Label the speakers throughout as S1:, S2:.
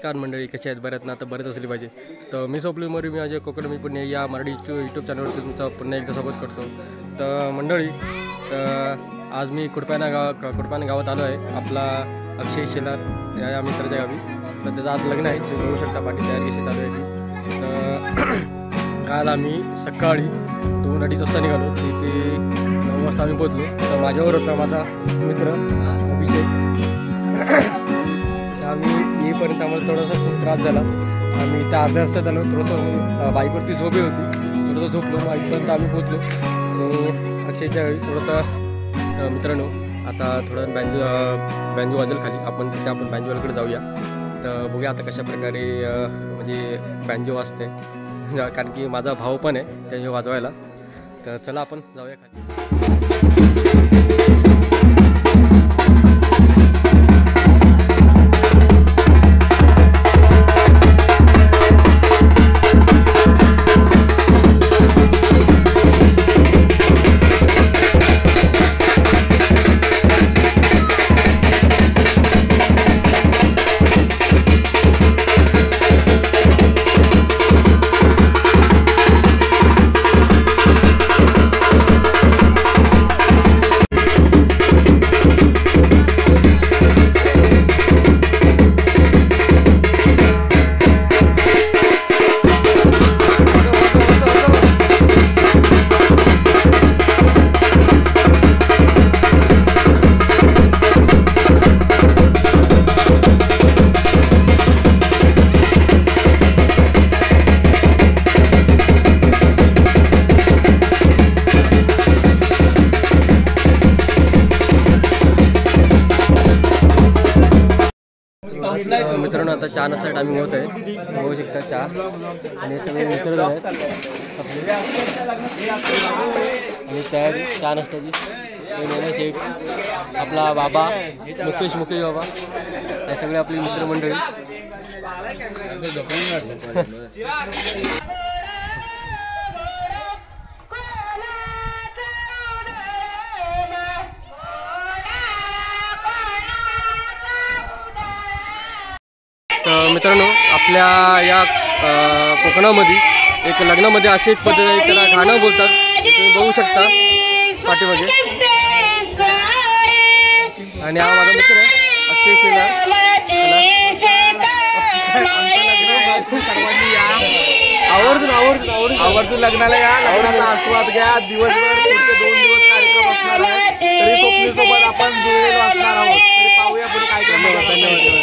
S1: नमस्कार मंडळी, कसे आहेत? बऱ्यात ना? आता बरेच असले पाहिजे. तर मी स्वप्नील मोरे, मी अजय कोकण, मी पुणे या मराठी यूट्यूब चॅनलवरती तुमचं पुन्हा एकदा स्वागत करतो. तर मंडळी, तर आज मी कुडपाना गावात आलो आहे. आपला अक्षय शेलार या मित्राच्या गावी. तर त्याचं आज लग्न आहे, तुम्ही बघू शकता पाठी तयारी कशी चालू आहे ती. तर काल आम्ही सकाळी 2-2:30 वाजता निघालो, तिथे 9 वाजता आम्ही पोहोचलो. तर माझ्यावर होता माझा मित्र अभिषेक. आम्ही येईपर्यंत आम्हाला थोडासा खूप त्रास झाला. आम्ही त्या अर्ध्या रस्त्यात आलो, थोडंसं बाईकवरती झोपी होती, थोडंसं झोपलो. मग इथपर्यंत आम्ही पोहोचलो. तो अक्षयच्या वेळी थोडंसं. तर मित्रांनो, आता थोडं बँजो वाजेल खाली, आपण बँजोवाल्याकडे जाऊया. तर बघूया आता कशा प्रकारे म्हणजे बँजो वाजते, कारण की माझा भाऊ पण आहे त्याने वाजवायला. तर चला आपण जाऊया खाली. मित्रांनो, आता चहा नाचा टायमिंग होत आहे, बघू शकता चहा. आणि सगळे मित्र आहेत आपले, आणि तयारी चहा नाश्त्याची. आपला बाबा मुकेश बाबा, हे सगळे आपली मित्रमंडळी. तर मित्रांनो, आपल्या या कोकणामध्ये एक लग्नामध्ये अशी एक पद्धत आहे, त्याला गाणं बोलतात. तुम्ही बघू शकता पाठीमागे. आणि हा माझा मित्र आहे अक्षय शेलार. सर्वांनी या, आवर्जून लग्नाला या, लग्नाचा आस्वाद घ्या. दिवसभर पुढचे 2 दिवस कार्यक्रम असणार आहे. तरी स्वप्नीसोबत आपण जुळलेलो असणार आहोत. तरी पाहूया पुढे काय करणार. धन्यवाद.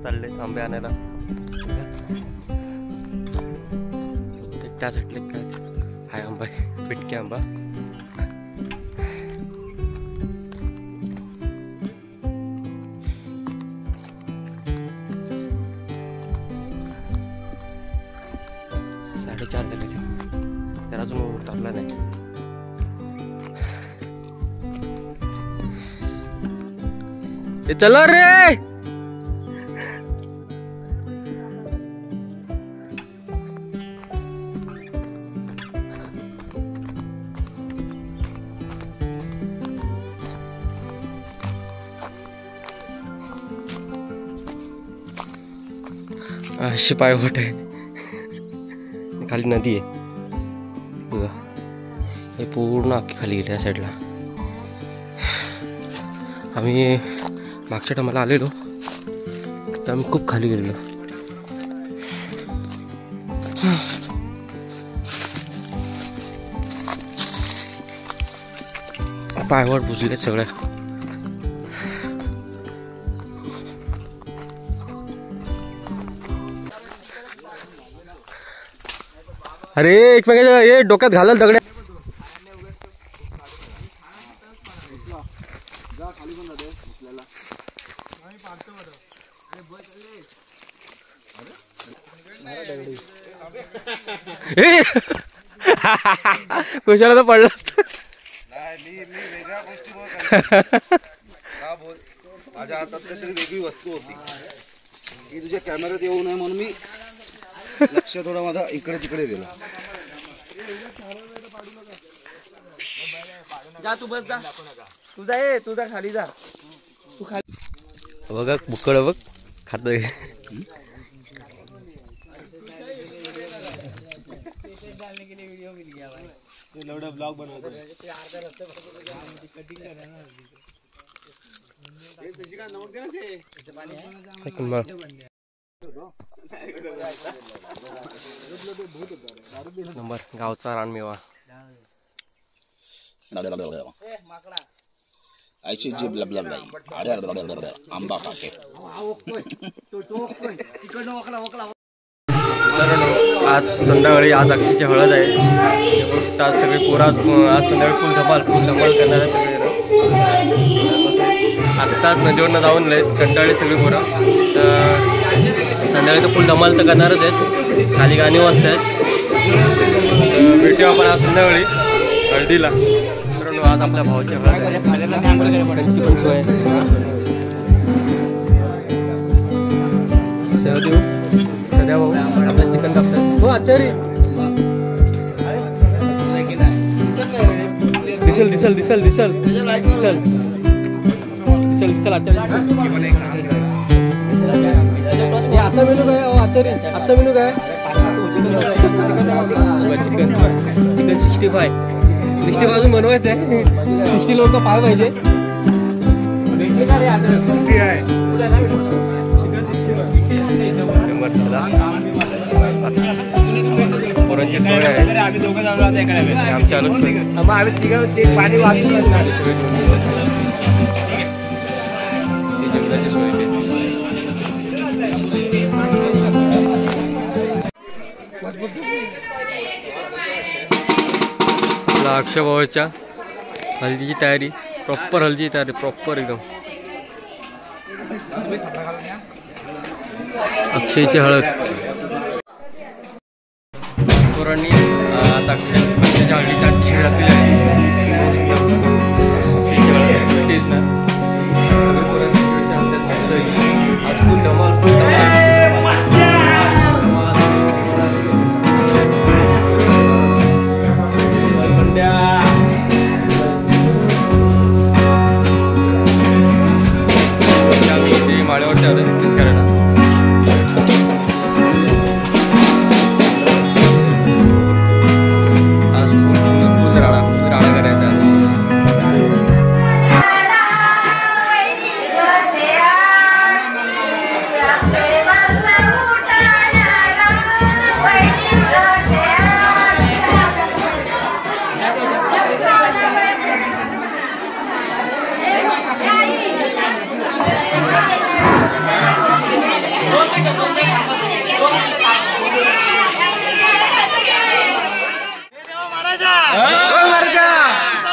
S1: चालले आंबे आणायला. त्या साईडला काय हाय आंबा आहे, पिटके आंबा. 4:30 झाले तर अजून उतरला नाही. चला रे. अशी पायवाट आहे, खाली नदी आहे बघा. हे पूर्ण अख्खी खाली गेली या साईडला. आम्ही मागच्या टायमाला आलेलो तर आम्ही खूप खाली गेलेलो. पायवाट बुजले सगळ्या. अरे एकमेकाच्या हे डोक्यात घालाल दगड्या. कुशाला तर पडला असत.
S2: माझ्या हातात काहीतरी वेगळी वस्तू होती की तुझ्या कॅमेऱ्यात येऊ नये म्हणून मी लक्ष थोडा माझा इकडे तिकडे गेला.
S3: जा तू बस जा. तुझा ये तुझा खाली जा. तू खाली
S1: बघा बुकड बघ खात.
S3: ब्लॉग बनवतो.
S1: नंबर गावचा रानमेवा.
S2: आंबा पाके.
S1: आज संध्याकाळी आज अक्षयची हळद आहे. आज सगळी पोरात आज संध्याकाळी फुल धमाल करणार आहे सगळे. आत्ताच नदीवरनं जाऊन कंटाळले सगळी पोरं. तर संध्याकाळी तर फुल धमाल तर करणारच आहेत. खाली गाणी वाजत आहेत. भेटूया आपण आज संध्याकाळी हळदीला. मित्रांनो आज आपल्या भावाच्या हळद पण सोय. सध्या भाऊ आपल्या चिकन कापतात. हो आचारी दिसल दिसल दिसल दिसल दिसल दिसल दिसल आचारी. आजचा मेनू काय आचारी? आजचा मेनू काय? चिकन 65. 65 अजून बनवायचं आहे. 60 लोक पाय पाहिजे. पोरांची सोय आहे. आमच्या अलग सोय. पाणी वाचून जेवणाची सोय. आपला अक्षय भावाच्या हल्दीची तयारी. प्रॉपर हल्दीची तयारी प्रॉपर एकदम. अक्षयची हळद. पोरांनी आता अक्षयच्या हळदीच्या खीर घातलेली आहे. अक्षयची हळद तेच ना सगळे पोरांनी खीरच्या हळदीत मस्त. आज फुल धमाल फुल धमाल. माळ्यावरच्या हळदीत करायला आज फुल राडा करायचा.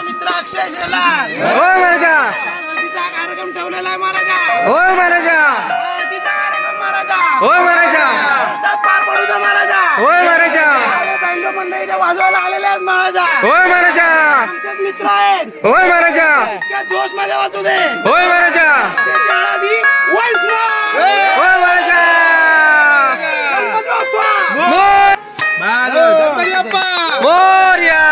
S3: मित्र अक्षय शेलार.
S1: होय महाराजा.
S3: हळदीचा कार्यक्रम ठेवलेला आहे महाराजा.
S1: होय महाराजा.
S3: हळदीचा कार्यक्रम महाराजा.
S1: होय महाराजा.
S3: पार पडू दे महाराजा.
S1: होय महाराजा.
S3: मंडळी इथे वाजवायला आलेले आहेत महाराजा.
S1: होय महाराजा.
S3: आमचेच मित्र आहेत.
S1: होय महाराजा.
S3: इतक्या जोश मध्ये वाजू दे.
S1: होय महाराजा.
S3: अक्षयची आळादी once more.
S1: होय महाराजा.
S3: गणपती बाप्पा.
S1: गणपती बाप्पा मोरया.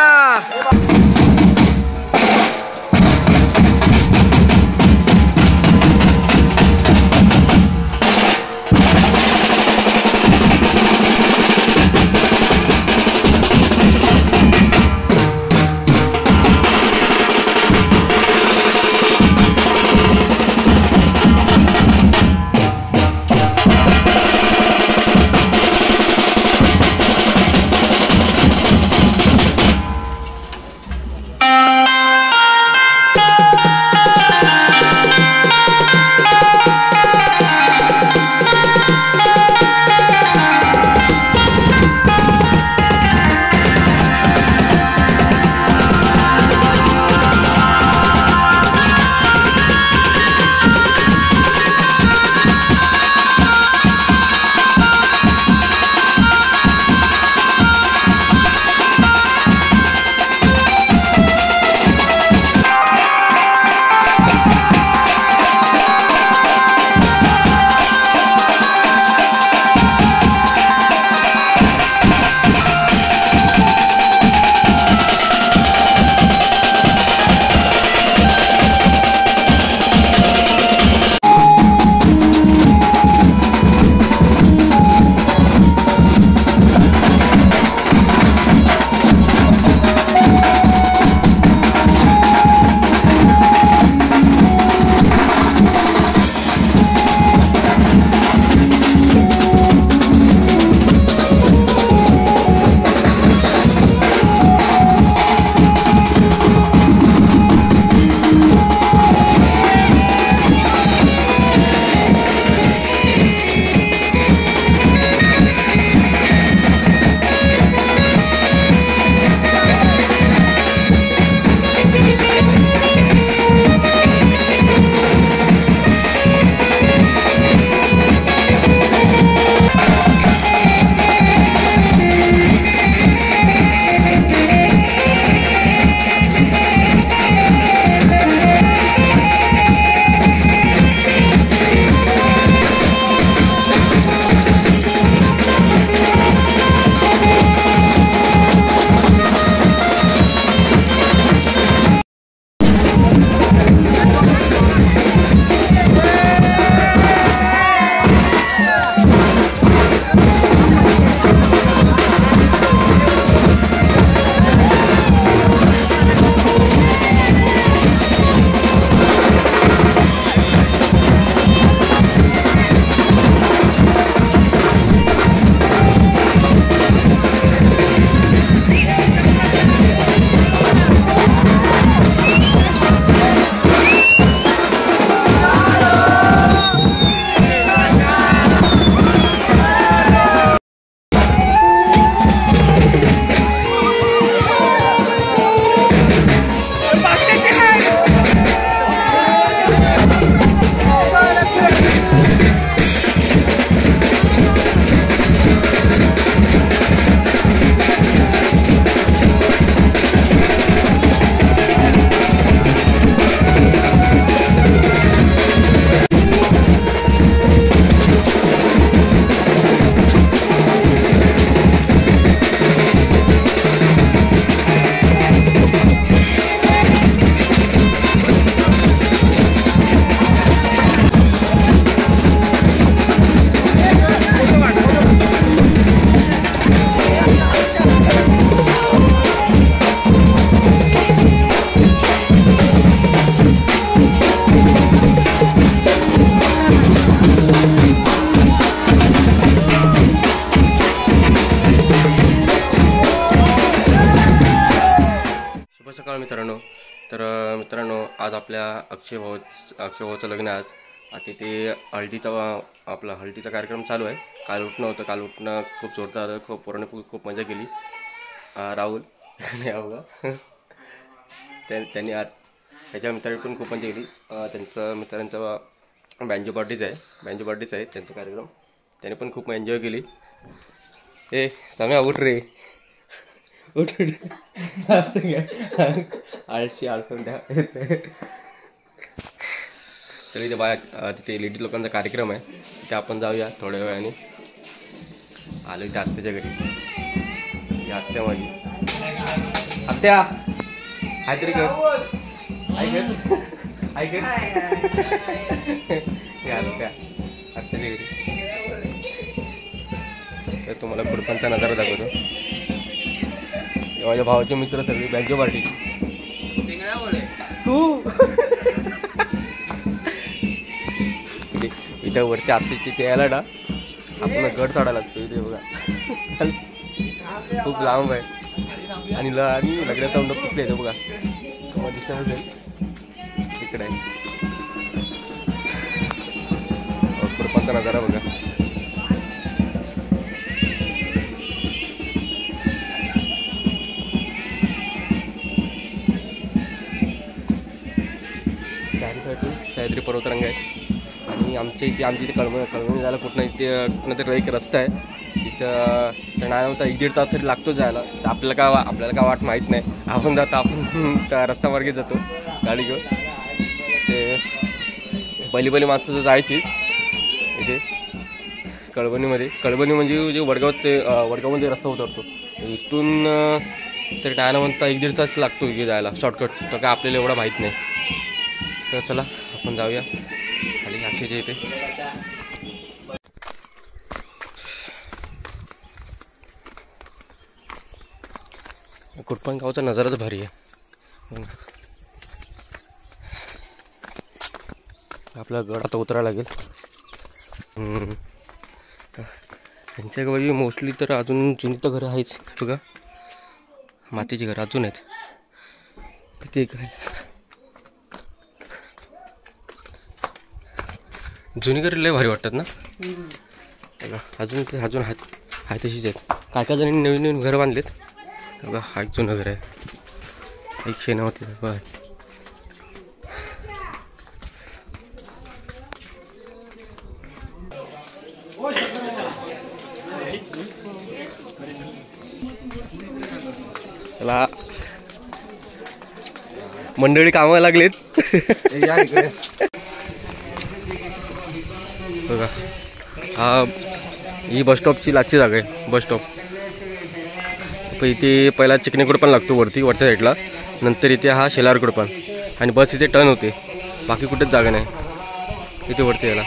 S1: मित्रांनो. तर मित्रांनो, आज आपल्या अक्षय भाऊचं लग्न आहे आज. आता ते हळदीचा कार्यक्रम चालू आहे. काल उठणं खूप जोरदार, खूप पोरांनी खूप मजा केली. राहुल त्यांनी आज त्याच्या मित्रांनी पण खूप मजा केली. मित्रांचा बँजो बर्थडेच आहे त्यांचा कार्यक्रम. त्याने पण खूप एन्जॉय केली. ए सम्या उठ रे. उठ असतं काय आळशी आळसून द्या. तर इथे तिथे लेडीज लोकांचा कार्यक्रम आहे, तिथे आपण जाऊया थोड्या वेळाने. आलो इथे आत्याच्या घरी. आत्या माझी आत्या काहीतरी कर आत्या आत्याच्या घरी. तर तुम्हाला कुडपांचा नजारा दाखवतो. माझ्या भावाचे मित्र सगळे बँके पार्टी. तू इथे वरती आत्याची ते यायला ना आपण गड चढायला लागतो इथे बघा. खूप लांब आहे आणि लगड्याचा मंडप तिकडे येतो बघा. दिसत असेल तिकडे आहे. कुडपांचा नजारा बघा. सह्याद्री पर्वतरांग आहे आणि आमच्या इथे कळवणी जायला कुठनं तरी एक रस्ता आहे तिथं. तर नाही होता 1-1.5 तास तरी लागतो जायला. तर आपल्याला काय वाट माहीत नाही. आपण जातो, आपण त्या रस्त्यामार्गे जातो गाडी घेऊन. ते पहिली माणसं तर जायची इथे कळवणी म्हणजे जे वडगावमध्ये रस्ता उतरतो इथून. तर काय म्हणता 1-1.5 तास लागतो इथे जायला शॉर्टकट. तर काय आपल्याला एवढं माहीत नाही. तर चला आपण जाऊया खाली अक्षयच्या इथे. कुडपान गावचा नजाराच भारी आहे. आपला गड आता उतरायला लागेल. त्यांच्या गावी मोस्टली तर अजून जुनी तर घरं आहेच बघा. मातीची घरं अजून आहेत तिथे. काय जुनी घरं लय भारी वाटतात ना. अजून हाय तशीच आहेत. काय जणांनी नवीन घरं बांधलेत बघा. हा एक जुनं घर आहे. एक शेणावती बघा. चला मंडळी कामाला लागलेत. बघा ही बसस्टॉपची लाची जागा आहे. बसस्टॉप इथे पहिला चिकणी कुडपान लागतो वरच्या साईडला. नंतर इथे हा शेलार कुडपान आणि बस इथे टर्न होते. बाकी कुठेच जागा नाही इथे वरती यायला.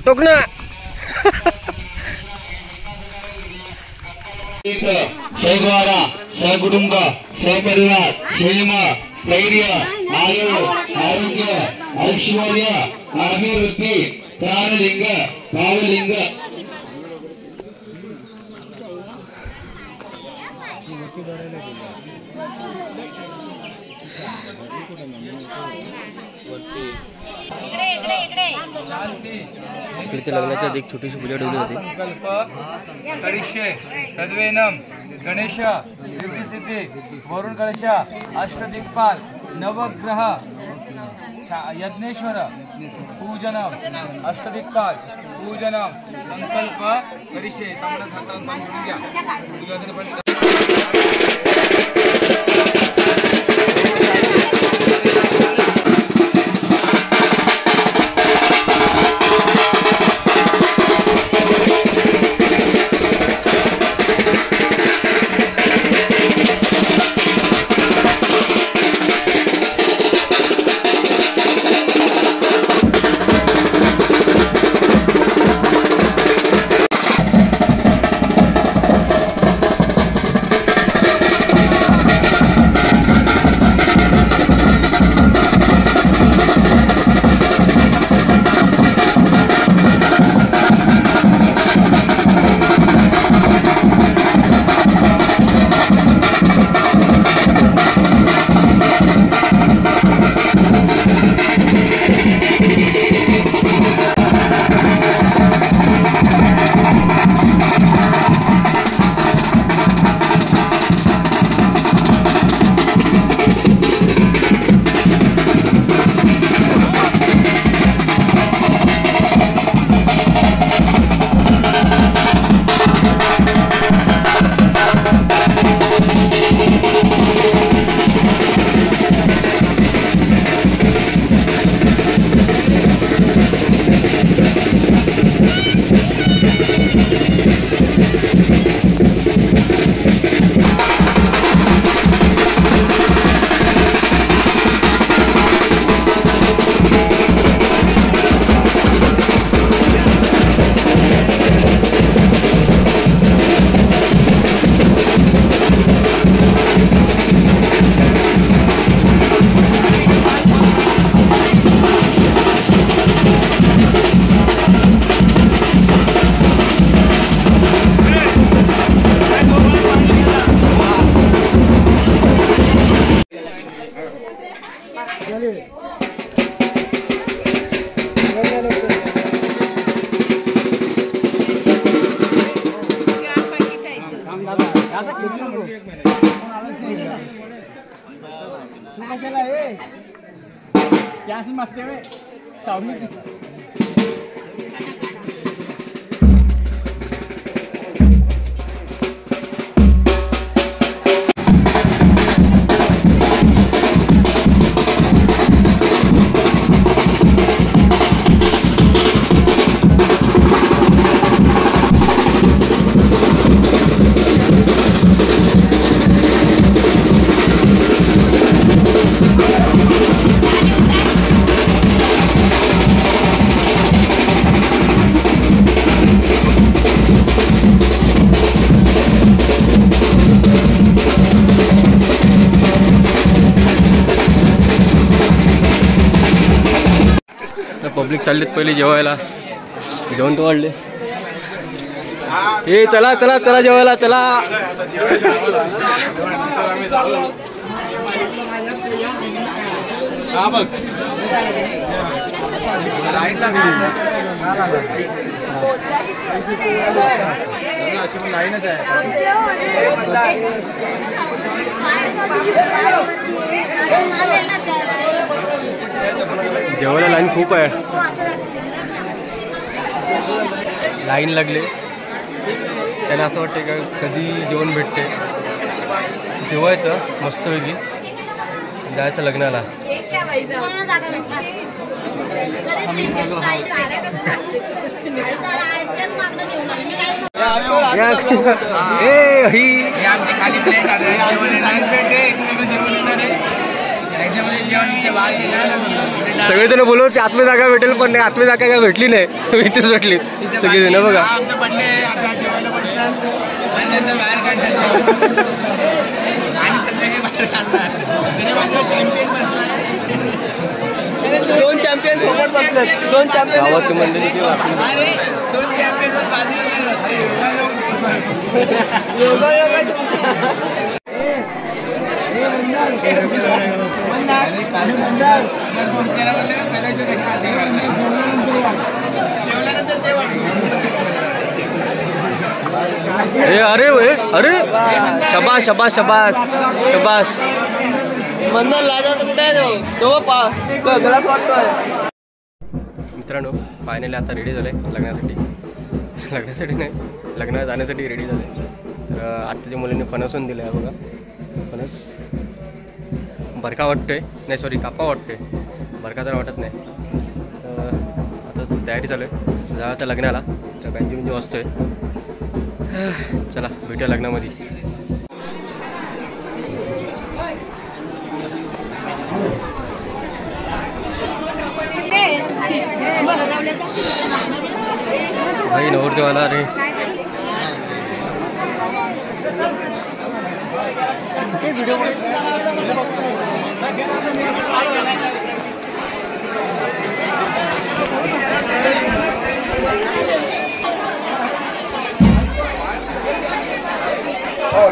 S1: टोकना
S4: सहद्वारा सहकुटुंब सहपरिवार क्षेम स्थैर्य आरोग्य ऐश्वर्य अभिवृद्धी प्राणलिंग भावलिंग
S1: इकडे लग्नाच्या आधी एक छोटीशी पूजा ठेवली होती.
S3: करिष्ये सद्वेनम गणेश सिद्धी वरुण कलश अष्टदिक्पाल नवग्रह यज्ञेश्वर पूजनम अष्टदिक्पाल पूजनम संकल्प करिष्ये.
S1: पब्लिक चाललेत पहिले जेवायला. जेवण तर वाढले. ए चला चला चला जेवायला चला. जेवायला लाईन खूप आहे. लाईन लागले त्यांना असं वाटते का कधी जेवण भेटते. जेवायचं मस्तपैकी जायचं लग्नाला. सगळेजण बोलवते आत्मी जागा भेटेल पण नाही. आत्मी जागा काय भेटली नाही. इथेच भेटली सगळेजण. बघा
S3: दोन चॅम्पियन सोबत बसले. दोन चॅम्पियन
S1: गावात मंडळी अरे अरे शबाश शबाश शबाश शबाश.
S3: मंदर लाजवट कुठे आहे तो गलास वाटतोय.
S1: मित्रांनो फायनली आता रेडी झाले लग्नासाठी. लग्नासाठी नाही लग्नात जाण्यासाठी रेडी झाले. तर आत्ताच्या मुलींनी फणसून दिलं आहे. बघा फणस बरका वाटतोय नाही सॉरी कापा वाटतोय. बरका तर वाटत नाही. आता तयारी चालू आहे. जा आता लग्नाला. तर बँजी म्हणजे वाजतोय. चला भेटूया लग्नामध्ये. भाई नवरदेवाला रे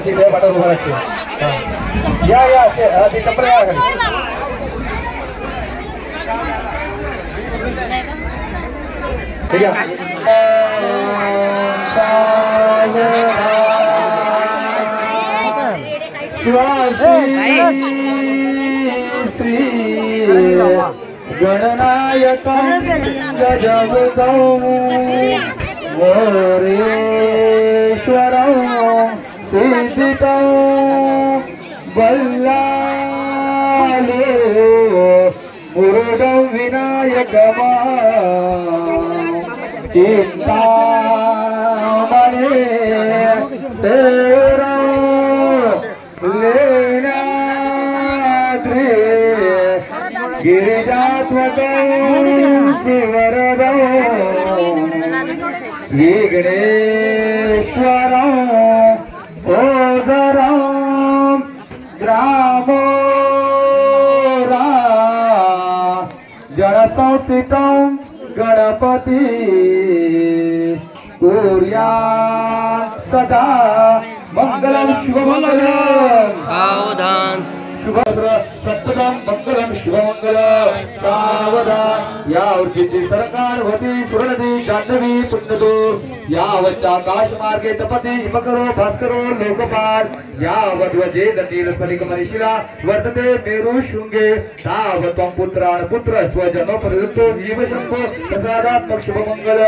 S4: ठीक आहे पाठवून उभा राहते. या ते कपडे या ठीक आहे. गणनायक गजगौ वरेश्वर सिद्धित बल्लाले मुरुड विनायक चिंता मने तेरा लेना गिरिजात्मक शिवरद विघ्नेश्वर ओदर ग्रामो जलसंस्थित गणपति कुर्या सदा मंगलम शुभमंगलम.
S1: सावधान
S4: शुभद्र सप्तदान मंगलम शिवमंगल सावधान या वर्षीची सरकार होती सुरनदी जान्हवी पुण्यदो यावरच्या आकाश मार्गे तपती हिमकरो भास्करो लोकपाल यावद्वजे दंडील फलिक मनीषिला वर्तते मेरू शृंगे तावत्वं पुत्रान् पुत्र स्वजनो प्रयुक्तो जीवशंभो प्रसादात्मक शुभमंगल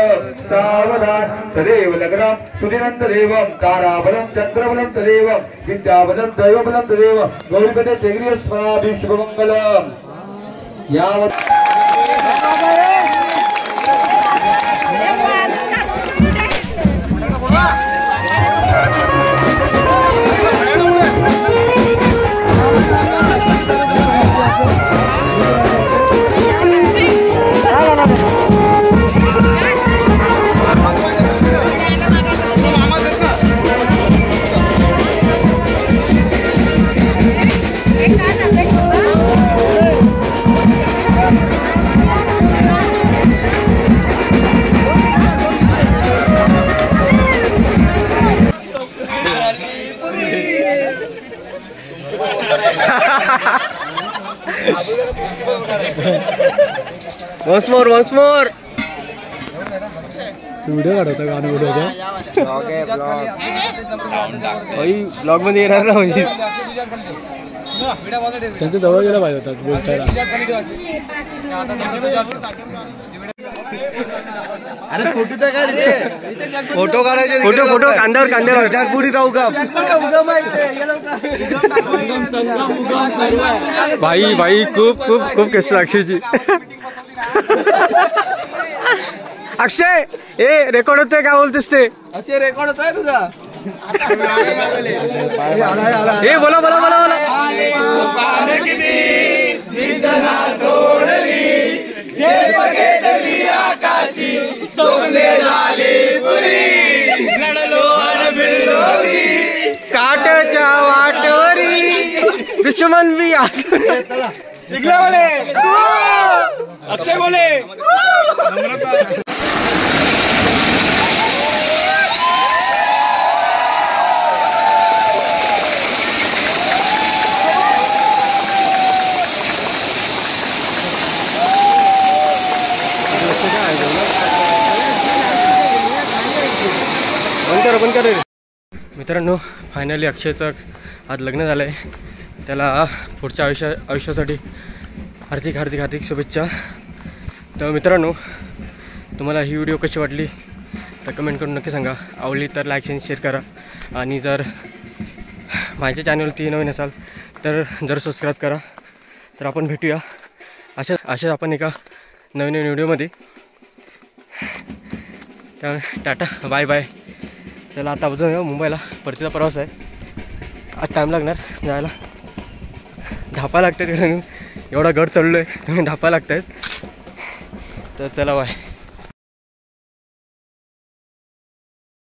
S4: सावधान तदेव लग्नं सुदिनंत देवं ताराबलं चंद्रबलं तदेव विद्याबलं दैवबलं तदेव गौरीपदे तेग्रिय स्वाभि शुभमंगलम यावत्
S1: once more
S5: व्हिडिओ काढवता गाणं उडवता
S1: ब्लॉग मध्ये येणार ना म्हणजे
S5: त्यांच्या जवळ गेला पाहिजे होता बोलताना
S3: अरे फोटो तर काढते
S1: फोटो काढायचे फोटो कांद्यावर जागपुडी जाऊ का भाई खूप केस अक्षयची अक्षय ए रेकॉर्ड होते काय बोलतेस ते
S3: असे रेकॉर्ड होत आहे तुझा
S1: ए बोला काटच्या वाटवरी दुश्मन बी
S3: जिंकले बोले अक्षय बोले
S1: बंद कर मित्रांनो फायनली अक्षयचं आज लग्न झालं आहे त्याला पुढच्या आयुष्यासाठी हार्दिक शुभेच्छा. तर मित्रांनो तुम्हाला ही व्हिडिओ कशी वाटली तर कमेंट करून नक्की सांगा. आवडली तर लाईक आणि शेअर करा आणि जर माझ्या चॅनलवरती नवीन असाल तर जर सबस्क्राईब करा. तर आपण भेटूया अशाच आपण एका नवीन व्हिडिओमध्ये. त्यामुळे टाटा बाय बाय. चला आता अजून मुंबईला परतीचा प्रवास आहे. आज टाईम लागणार जायला. धापा लागतात एवढा गड चढलो आहे तुम्ही धापा लागत आहेत. तर चला बाय.